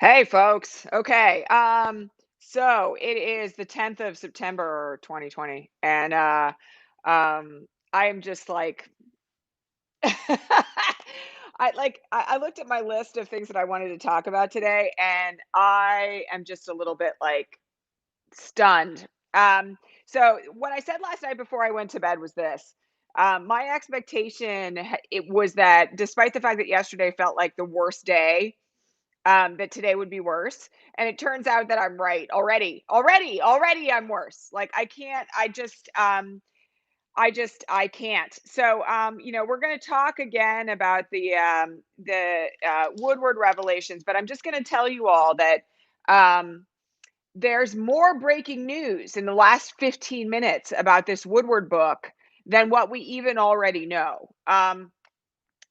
Hey, folks. Okay. So it is the 10th of September, 2020, and I am just like, I looked at my list of things that I wanted to talk about today, and I am just a little bit like stunned. Um, so what I said last night before I went to bed was this. My expectation it was that despite the fact that yesterday felt like the worst day, that today would be worse. And it turns out that I'm right already. I'm worse. Like I can't. So, we're going to talk again about the Woodward revelations, but I'm just going to tell you all that, there's more breaking news in the last 15 minutes about this Woodward book than what we even already know.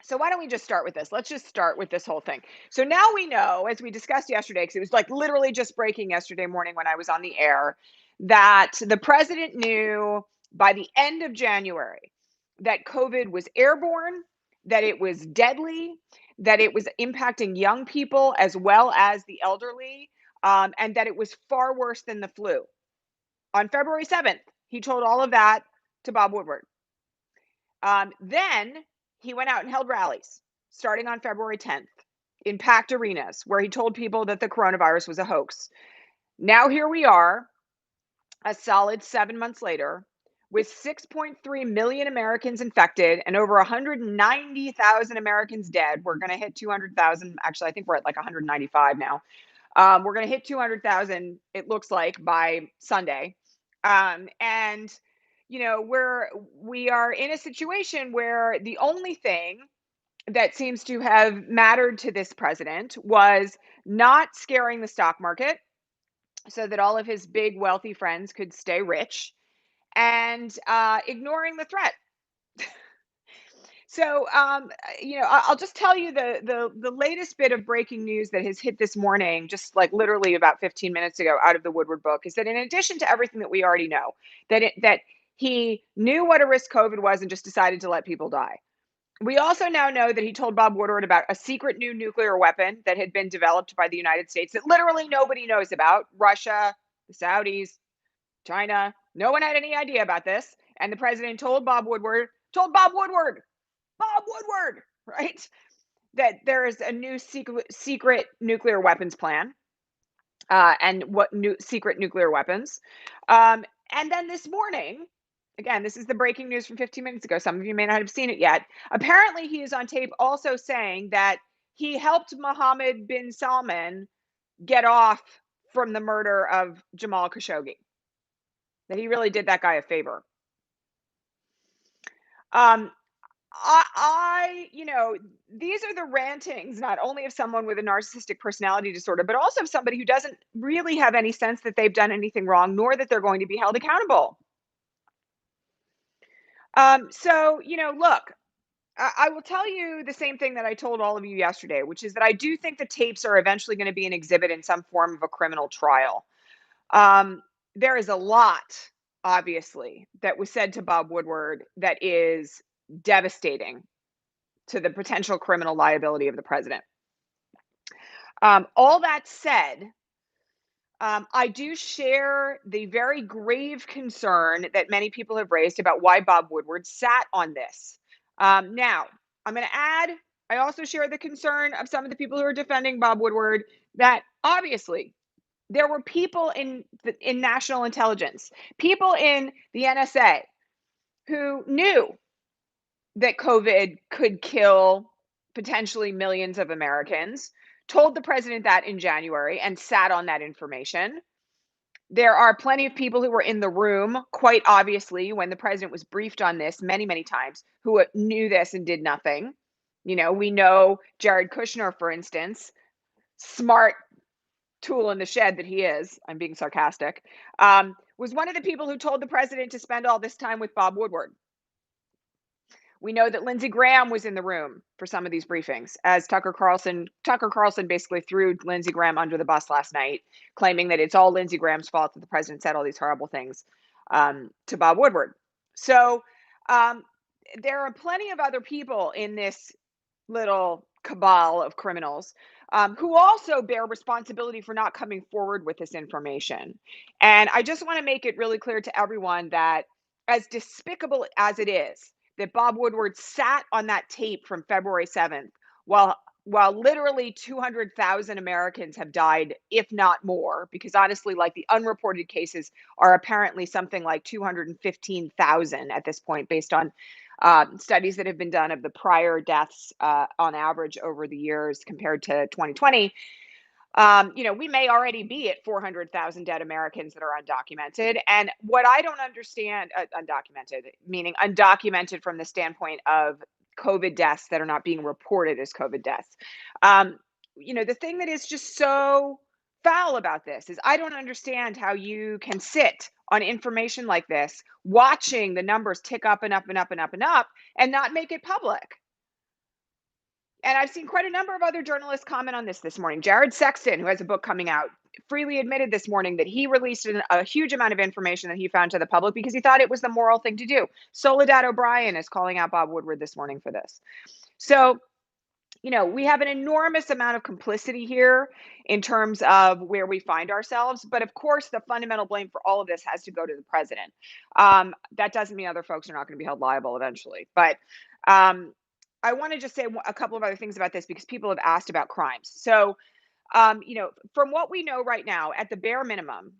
So why don't we just start with this? Let's just start with this whole thing. So now we know, as we discussed yesterday, because it was like literally just breaking yesterday morning when I was on the air, that the president knew by the end of January that COVID was airborne, that it was deadly, that it was impacting young people as well as the elderly, and that it was far worse than the flu. On February 7th, he told all of that to Bob Woodward. Then he went out and held rallies starting on February 10th in packed arenas where he told people that the coronavirus was a hoax. Now, here we are, a solid 7 months later, with 6.3 million Americans infected and over 190,000 Americans dead. We're going to hit 200,000. Actually, I think we're at like 195 now. We're going to hit 200,000, it looks like, by Sunday. And we are in a situation where the only thing that seems to have mattered to this president was not scaring the stock market so that all of his big wealthy friends could stay rich, and ignoring the threat. So, I'll just tell you the latest bit of breaking news that has hit this morning, just like literally about 15 minutes ago, out of the Woodward book, is that in addition to everything that we already know, that he knew what a risk COVID was and just decided to let people die. We also now know that he told Bob Woodward about a secret new nuclear weapon that had been developed by the United States that literally nobody knows about. Russia, the Saudis, China. No one had any idea about this. And the president Bob Woodward, right? That there is a new secret nuclear weapons plan, and what new secret nuclear weapons. And then this morning, again, this is the breaking news from 15 minutes ago. Some of you may not have seen it yet. Apparently, he is on tape also saying that he helped Mohammed bin Salman get off from the murder of Jamal Khashoggi. That he really did that guy a favor. Um, these are the rantings not only of someone with a narcissistic personality disorder, but also of somebody who doesn't really have any sense that they've done anything wrong, nor that they're going to be held accountable. Look, I will tell you the same thing that I told all of you yesterday, which is that I do think the tapes are eventually going to be an exhibit in some form of a criminal trial. There is a lot, obviously, that was said to Bob Woodward that is devastating to the potential criminal liability of the president. All that said, I do share the very grave concern that many people have raised about why Bob Woodward sat on this. Now, I'm going to add, I also share the concern of some of the people who are defending Bob Woodward that obviously there were people in national intelligence, people in the NSA who knew that COVID could kill potentially millions of Americans, told the president that in January and sat on that information. There are plenty of people who were in the room, quite obviously, when the president was briefed on this many, many times, who knew this and did nothing. We know Jared Kushner, for instance, smart tool in the shed that he is, I'm being sarcastic, was one of the people who told the president to spend all this time with Bob Woodward. We know that Lindsey Graham was in the room for some of these briefings, as Tucker Carlson basically threw Lindsey Graham under the bus last night, claiming that it's all Lindsey Graham's fault that the president said all these horrible things to Bob Woodward. So there are plenty of other people in this little cabal of criminals who also bear responsibility for not coming forward with this information. And I just want to make it really clear to everyone that, as despicable as it is, that Bob Woodward sat on that tape from February 7th while literally 200,000 Americans have died, if not more, because honestly, like, the unreported cases are apparently something like 215,000 at this point, based on studies that have been done of the prior deaths on average over the years compared to 2020. We may already be at 400,000 dead Americans that are undocumented. And what I don't understand, undocumented, meaning undocumented from the standpoint of COVID deaths that are not being reported as COVID deaths. The thing that is just so foul about this is I don't understand how you can sit on information like this, watching the numbers tick up and up and up and up and up, and not make it public. And I've seen quite a number of other journalists comment on this morning. Jared Sexton, who has a book coming out, freely admitted this morning that he released a huge amount of information that he found to the public because he thought it was the moral thing to do. Soledad O'Brien is calling out Bob Woodward this morning for this. So, we have an enormous amount of complicity here in terms of where we find ourselves. But of course, the fundamental blame for all of this has to go to the president. That doesn't mean other folks are not going to be held liable eventually. But I want to just say a couple of other things about this because people have asked about crimes. So, from what we know right now, at the bare minimum,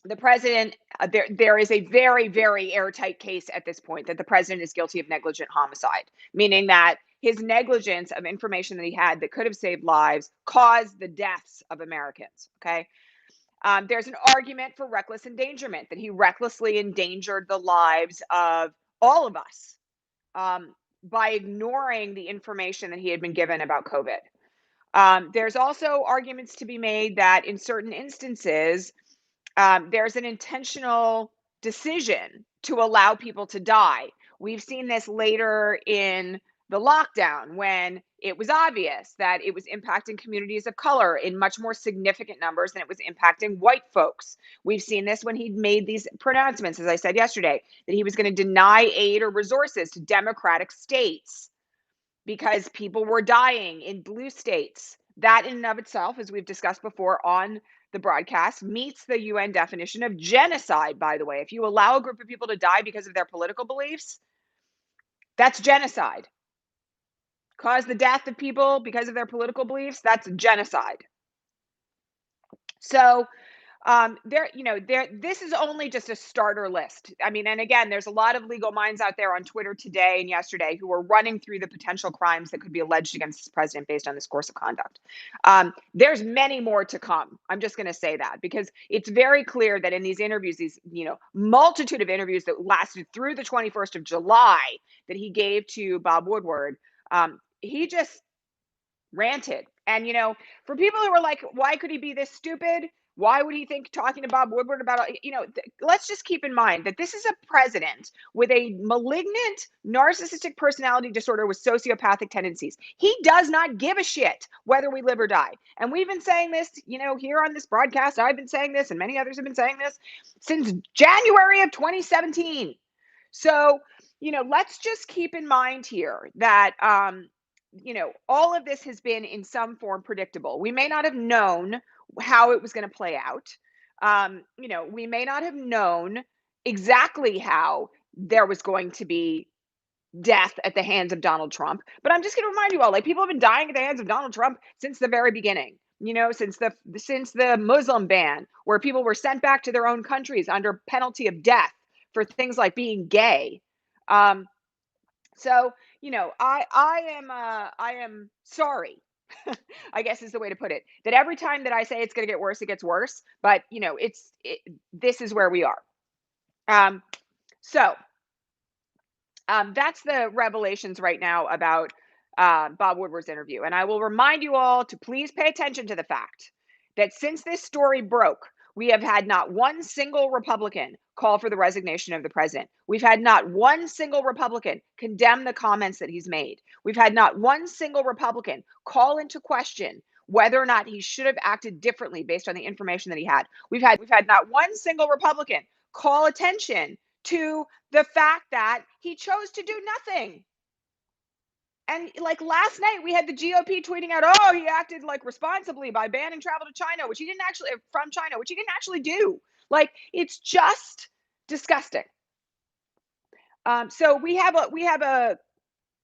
the president, there is a very, very airtight case at this point that the president is guilty of negligent homicide, meaning that his negligence of information that he had that could have saved lives caused the deaths of Americans. Okay. There's an argument for reckless endangerment, that he recklessly endangered the lives of all of us by ignoring the information that he had been given about COVID. There's also arguments to be made that in certain instances, there's an intentional decision to allow people to die. We've seen this later in the lockdown when it was obvious that it was impacting communities of color in much more significant numbers than it was impacting white folks. We've seen this when he made these pronouncements, as I said yesterday, that he was going to deny aid or resources to Democratic states because people were dying in blue states. That in and of itself, as we've discussed before on the broadcast, meets the UN definition of genocide, by the way. If you allow a group of people to die because of their political beliefs, that's genocide. Cause the death of people because of their political beliefs, that's genocide. So this is only just a starter list. I mean, and again, there's a lot of legal minds out there on Twitter today and yesterday who are running through the potential crimes that could be alleged against this president based on this course of conduct. There's many more to come. I'm just going to say that because it's very clear that in these interviews, these, multitude of interviews that lasted through the 21st of July that he gave to Bob Woodward, he just ranted. And, for people who are like, why could he be this stupid? Why would he think talking to Bob Woodward about, let's just keep in mind that this is a president with a malignant narcissistic personality disorder with sociopathic tendencies. He does not give a shit whether we live or die. And we've been saying this, here on this broadcast. I've been saying this and many others have been saying this since January of 2017. So, let's just keep in mind here that, all of this has been in some form predictable. We may not have known how it was going to play out. We may not have known exactly how there was going to be death at the hands of Donald Trump. But I'm just going to remind you all, like, people have been dying at the hands of Donald Trump since the very beginning. Since the Muslim ban, where people were sent back to their own countries under penalty of death for things like being gay. So, I am sorry, I guess is the way to put it, that every time that I say it's going to get worse, it gets worse. But, this is where we are. So that's the revelations right now about Bob Woodward's interview. And I will remind you all to please pay attention to the fact that since this story broke, we have had not one single Republican call for the resignation of the president. We've had not one single Republican condemn the comments that he's made. We've had not one single Republican call into question whether or not he should have acted differently based on the information that he had. We've had not one single Republican call attention to the fact that he chose to do nothing. And like last night, we had the GOP tweeting out, "Oh, he acted like responsibly by banning travel to China," which he didn't actually from China, which he didn't actually do. Like it's just disgusting. So we have a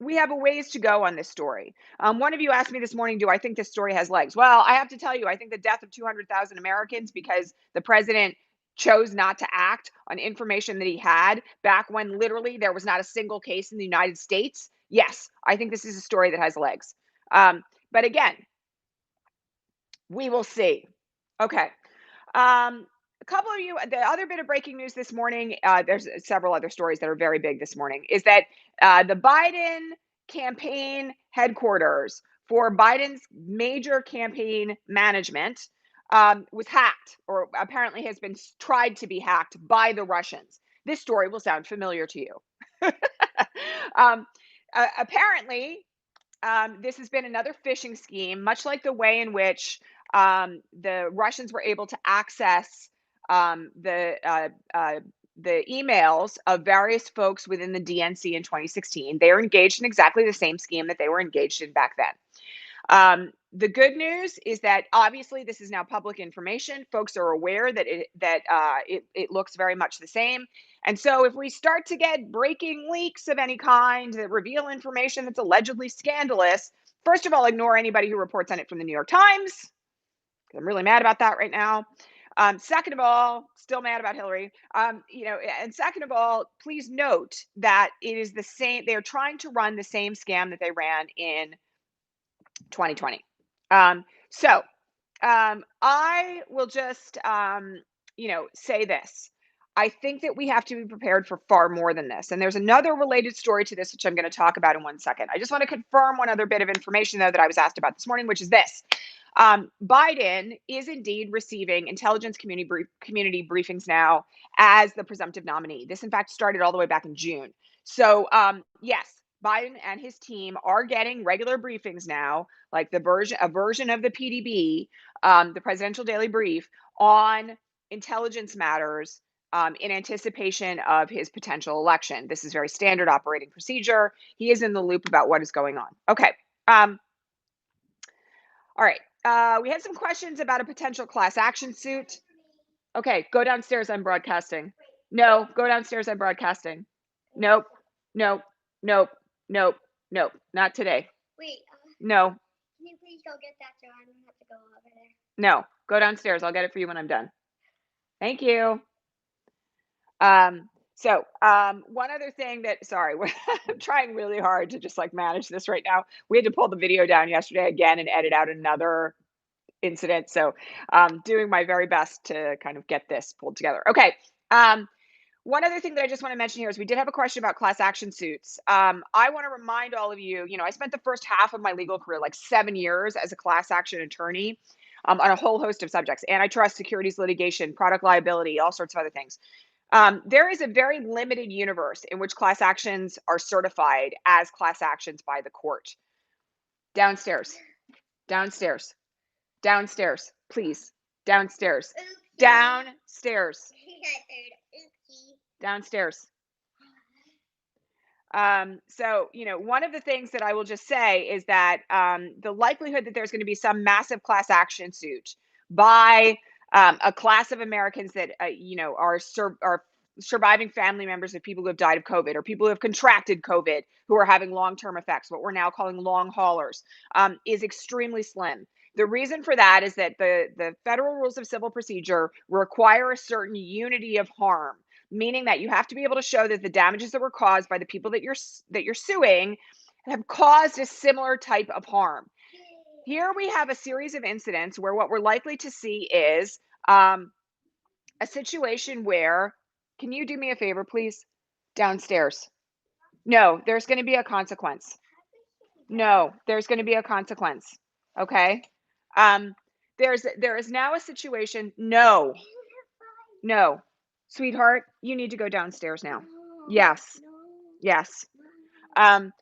ways to go on this story. One of you asked me this morning, do I think this story has legs? Well, I have to tell you, I think the death of 200,000 Americans because the president chose not to act on information that he had back when literally there was not a single case in the United States. Yes, I think this is a story that has legs. But again, we will see. Okay. A couple of you, the other bit of breaking news this morning, there's several other stories that are very big this morning, is that the Biden campaign headquarters for Biden's major campaign management was hacked, or apparently has been tried to be hacked by the Russians. This story will sound familiar to you. Apparently, this has been another phishing scheme, much like the way in which the Russians were able to access um, the uh, uh, the emails of various folks within the DNC in 2016. They are engaged in exactly the same scheme that they were engaged in back then. The good news is that obviously this is now public information. Folks are aware that it looks very much the same. And so if we start to get breaking leaks of any kind that reveal information that's allegedly scandalous, first of all, ignore anybody who reports on it from the New York Times. I'm really mad about that right now. Second of all, still mad about Hillary. And second of all, please note that it is the same. They're trying to run the same scam that they ran in 2020. So I will just, say this. I think that we have to be prepared for far more than this. And there's another related story to this, which I'm going to talk about in 1 second. I just want to confirm one other bit of information, though, that I was asked about this morning, which is this. Biden is indeed receiving intelligence community briefings now as the presumptive nominee. This, in fact, started all the way back in June. So, yes, Biden and his team are getting regular briefings now, like a version of the PDB, the Presidential Daily Brief, on intelligence matters in anticipation of his potential election. This is very standard operating procedure. He is in the loop about what is going on. Okay. All right. We had some questions about a potential class action suit. Okay, go downstairs. I'm broadcasting. No, go downstairs. I'm broadcasting. Nope. Nope. Nope. Nope. Nope. Not today. Wait, No. can you please go get that so I don't have to go over there? No. Go downstairs. I'll get it for you when I'm done. Thank you. One other thing that, sorry, I'm trying really hard to just like manage this right now. We had to pull the video down yesterday again and edit out another incident. So, doing my very best to kind of get this pulled together. Okay. One other thing that I just want to mention here is we did have a question about class action suits. I want to remind all of you, I spent the first half of my legal career, like 7 years as a class action attorney, on a whole host of subjects: antitrust, securities litigation, product liability, all sorts of other things. There is a very limited universe in which class actions are certified as class actions by the court. Downstairs, downstairs, downstairs, please, downstairs, Oopsie. downstairs, Oopsie. downstairs. One of the things that I will just say is that the likelihood that there's going to be some massive class action suit by a class of Americans that are surviving family members of people who have died of COVID, or people who have contracted COVID who are having long-term effects, what we're now calling long haulers, is extremely slim. The reason for that is that the federal rules of civil procedure require a certain unity of harm, meaning that you have to be able to show that the damages that were caused by the people that you're suing have caused a similar type of harm. Here we have a series of incidents where what we're likely to see is a situation where, can you do me a favor, please? Downstairs. No, there's going to be a consequence. No, there's going to be a consequence. Okay. There is now a situation. No, sweetheart, you need to go downstairs now. Yes. Yes. There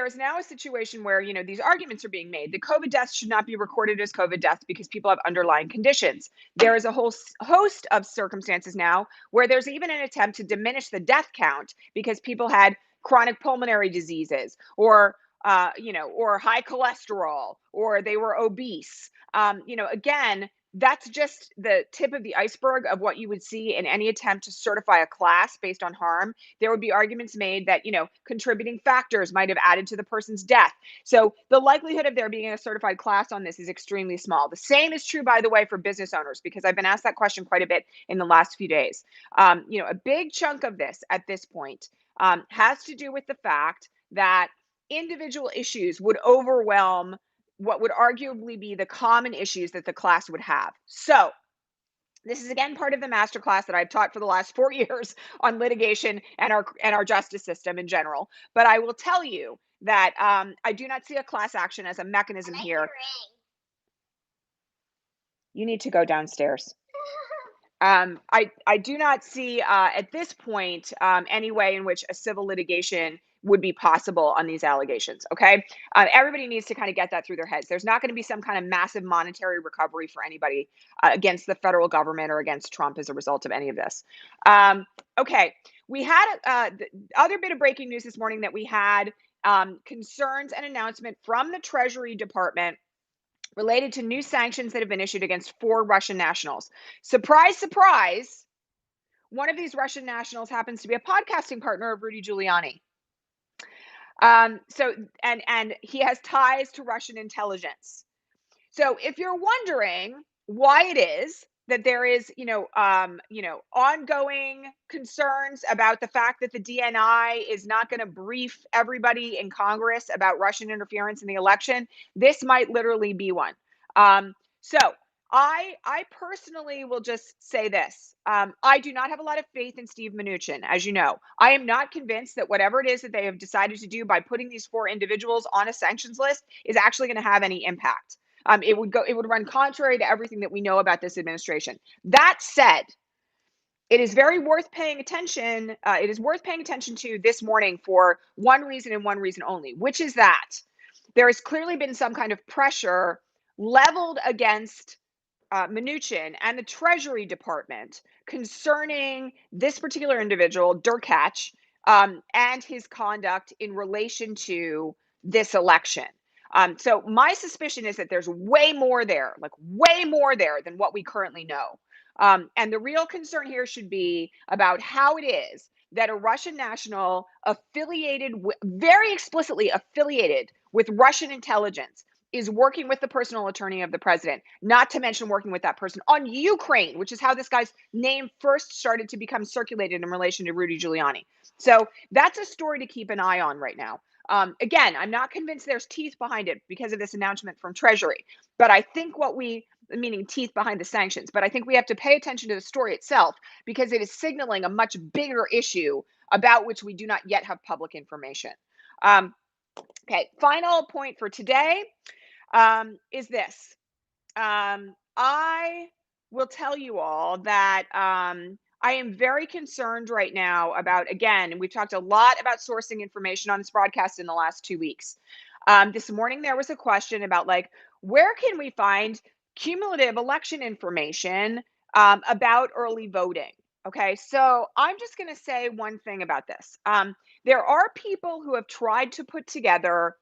is now a situation where, these arguments are being made. The COVID deaths should not be recorded as COVID deaths because people have underlying conditions. There is a whole host of circumstances now where there's even an attempt to diminish the death count because people had chronic pulmonary diseases, or or high cholesterol, or they were obese. Again, that's just the tip of the iceberg of what you would see in any attempt to certify a class based on harm. There would be arguments made that, contributing factors might have added to the person's death. So the likelihood of there being a certified class on this is extremely small. The same is true, by the way, for business owners, because I've been asked that question quite a bit in the last few days. A big chunk of this at this point has to do with the fact that individual issues would overwhelm what would arguably be the common issues that the class would have. So, this is again part of the masterclass that I've taught for the last 4 years on litigation and our justice system in general. But I will tell you that I do not see a class action as a mechanism here. You need to go downstairs. I do not see at this point any way in which a civil litigation would be possible on these allegations. Okay. Everybody needs to kind of get that through their heads. There's not going to be some kind of massive monetary recovery for anybody against the federal government or against Trump as a result of any of this. Okay. We had the other bit of breaking news this morning that we had concerns and announcement from the Treasury Department related to new sanctions that have been issued against 4 Russian nationals. Surprise, surprise. One of these Russian nationals happens to be a podcasting partner of Rudy Giuliani. And he has ties to Russian intelligence. So if you're wondering why it is that there is, ongoing concerns about the fact that the DNI is not going to brief everybody in Congress about Russian interference in the election, this might literally be one. So I personally will just say this. I do not have a lot of faith in Steve Mnuchin, as you know. I am not convinced that whatever it is that they have decided to do by putting these 4 individuals on a sanctions list is actually going to have any impact. It would run contrary to everything that we know about this administration. That said, it is very worth paying attention. It is worth paying attention to this morning for one reason and one reason only, which is that there has clearly been some kind of pressure leveled against Mnuchin and the Treasury Department concerning this particular individual, Derkach, and his conduct in relation to this election. So my suspicion is that there's way more there, like way more there than what we currently know. And the real concern here should be about how it is that a Russian national very explicitly affiliated with Russian intelligence is working with the personal attorney of the president, not to mention working with that person on Ukraine, which is how this guy's name first started to become circulated in relation to Rudy Giuliani. So that's a story to keep an eye on right now. Again, I'm not convinced there's teeth behind it because of this announcement from Treasury, but I think meaning teeth behind the sanctions, but I think we have to pay attention to the story itself because it is signaling a much bigger issue about which we do not yet have public information. Okay, final point for today is this. I will tell you all that I am very concerned right now about, again, and we've talked a lot about sourcing information on this broadcast in the last 2 weeks. This morning, there was a question about, where can we find cumulative election information about early voting? Okay, so I'm just going to say one thing about this. There are people who have tried to put together,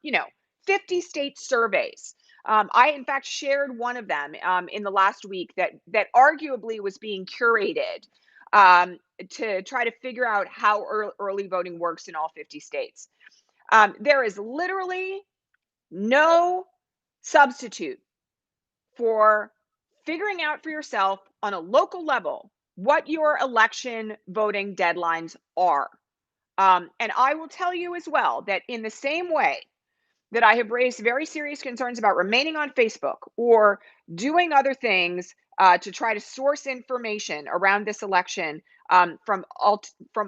50 state surveys. I, in fact, shared one of them in the last week that arguably was being curated to try to figure out how early voting works in all 50 states. There is literally no substitute for figuring out for yourself on a local level what your election voting deadlines are. And I will tell you as well that in the same way that I have raised very serious concerns about remaining on Facebook or doing other things to try to source information around this election from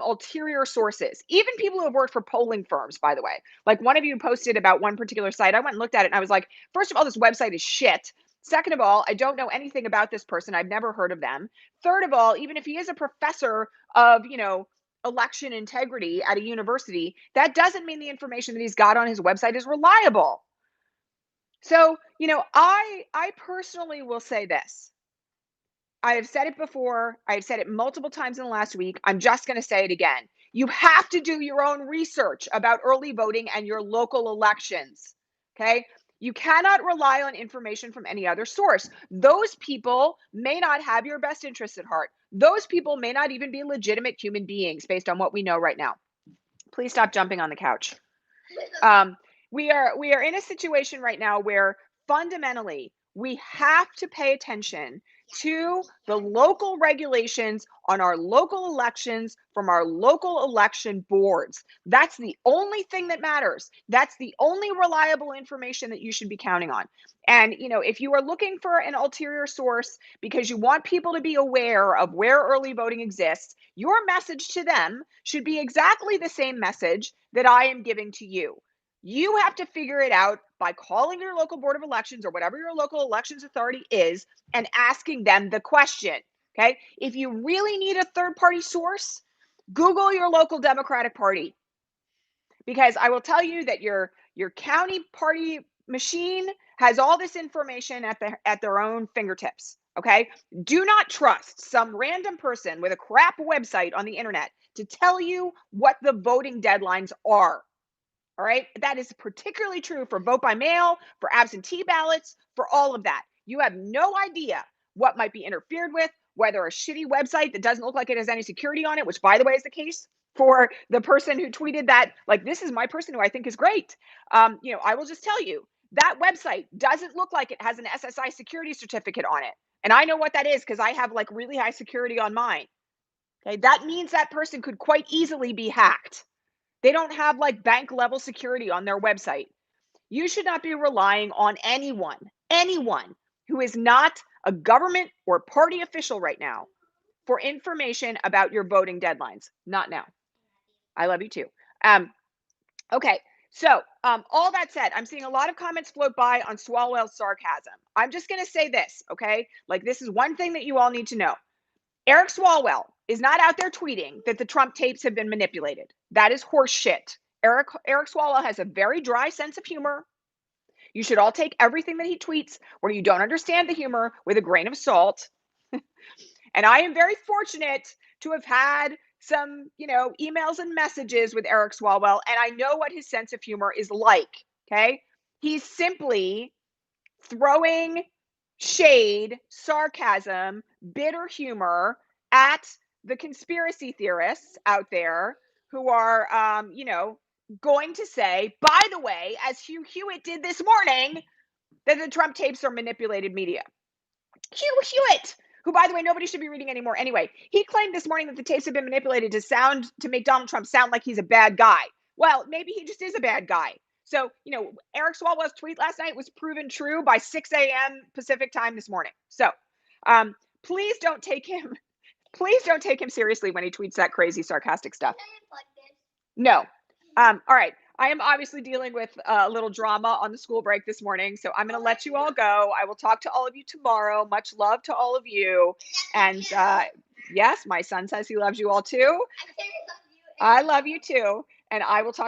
ulterior sources, even people who have worked for polling firms, by the way. Like one of you posted about one particular site. I went and looked at it and I was like, first of all, this website is shit. Second of all, I don't know anything about this person. I've never heard of them. Third of all, even if he is a professor of, election integrity at a university, that doesn't mean the information that he's got on his website is reliable. So, I personally will say this. I have said it before. I have said it multiple times in the last week. I'm just going to say it again. You have to do your own research about early voting and your local elections. Okay. You cannot rely on information from any other source. Those people may not have your best interests at heart. Those people may not even be legitimate human beings based on what we know right now. Please stop jumping on the couch. Um, we are in a situation right now where fundamentally we have to pay attention to the local regulations on our local elections from our local election boards. That's the only thing that matters. That's the only reliable information that you should be counting on. And if you are looking for an ulterior source because you want people to be aware of where early voting exists, your message to them should be exactly the same message that I am giving to you. You have to figure it out by calling your local board of elections or whatever your local elections authority is and asking them the question. Okay. If you really need a third party source, Google your local Democratic Party, because I will tell you that your county party machine has all this information at their own fingertips. Okay. Do not trust some random person with a crap website on the internet to tell you what the voting deadlines are. All right. That is particularly true for vote by mail, for absentee ballots, for all of that. You have no idea what might be interfered with, whether a shitty website that doesn't look like it has any security on it, which, by the way, is the case for the person who tweeted that, like, this is my person who I think is great. I will just tell you that website doesn't look like it has an SSI security certificate on it. And I know what that is because I have like really high security on mine. Okay. That means that person could quite easily be hacked. They don't have like bank level security on their website. You should not be relying on anyone who is not a government or party official right now for information about your voting deadlines. Not now. I love you too. Okay. So, all that said, I'm seeing a lot of comments float by on Swalwell's sarcasm. I'm just going to say this, okay? Like, this is one thing that you all need to know. Eric Swalwell is not out there tweeting that the Trump tapes have been manipulated. That is horse shit. Eric Swalwell has a very dry sense of humor. You should all take everything that he tweets where you don't understand the humor with a grain of salt. And I am very fortunate to have had some, emails and messages with Eric Swalwell, and I know what his sense of humor is like. Okay. He's simply throwing shade, sarcasm, bitter humor at the conspiracy theorists out there who are, going to say, by the way, as Hugh Hewitt did this morning, that the Trump tapes are manipulated media. Hugh Hewitt, who, by the way, nobody should be reading anymore anyway, he claimed this morning that the tapes have been manipulated to make Donald Trump sound like he's a bad guy. Well, maybe he just is a bad guy. So, Eric Swalwell's tweet last night was proven true by 6 a.m. Pacific time this morning. So, please don't take him. Please don't take him seriously when he tweets that crazy, sarcastic stuff. No. All right. I am obviously dealing with a little drama on the school break this morning, so I'm going to let you all go. I will talk to all of you tomorrow. Much love to all of you. And yes, my son says he loves you all too. I love you too. And I will talk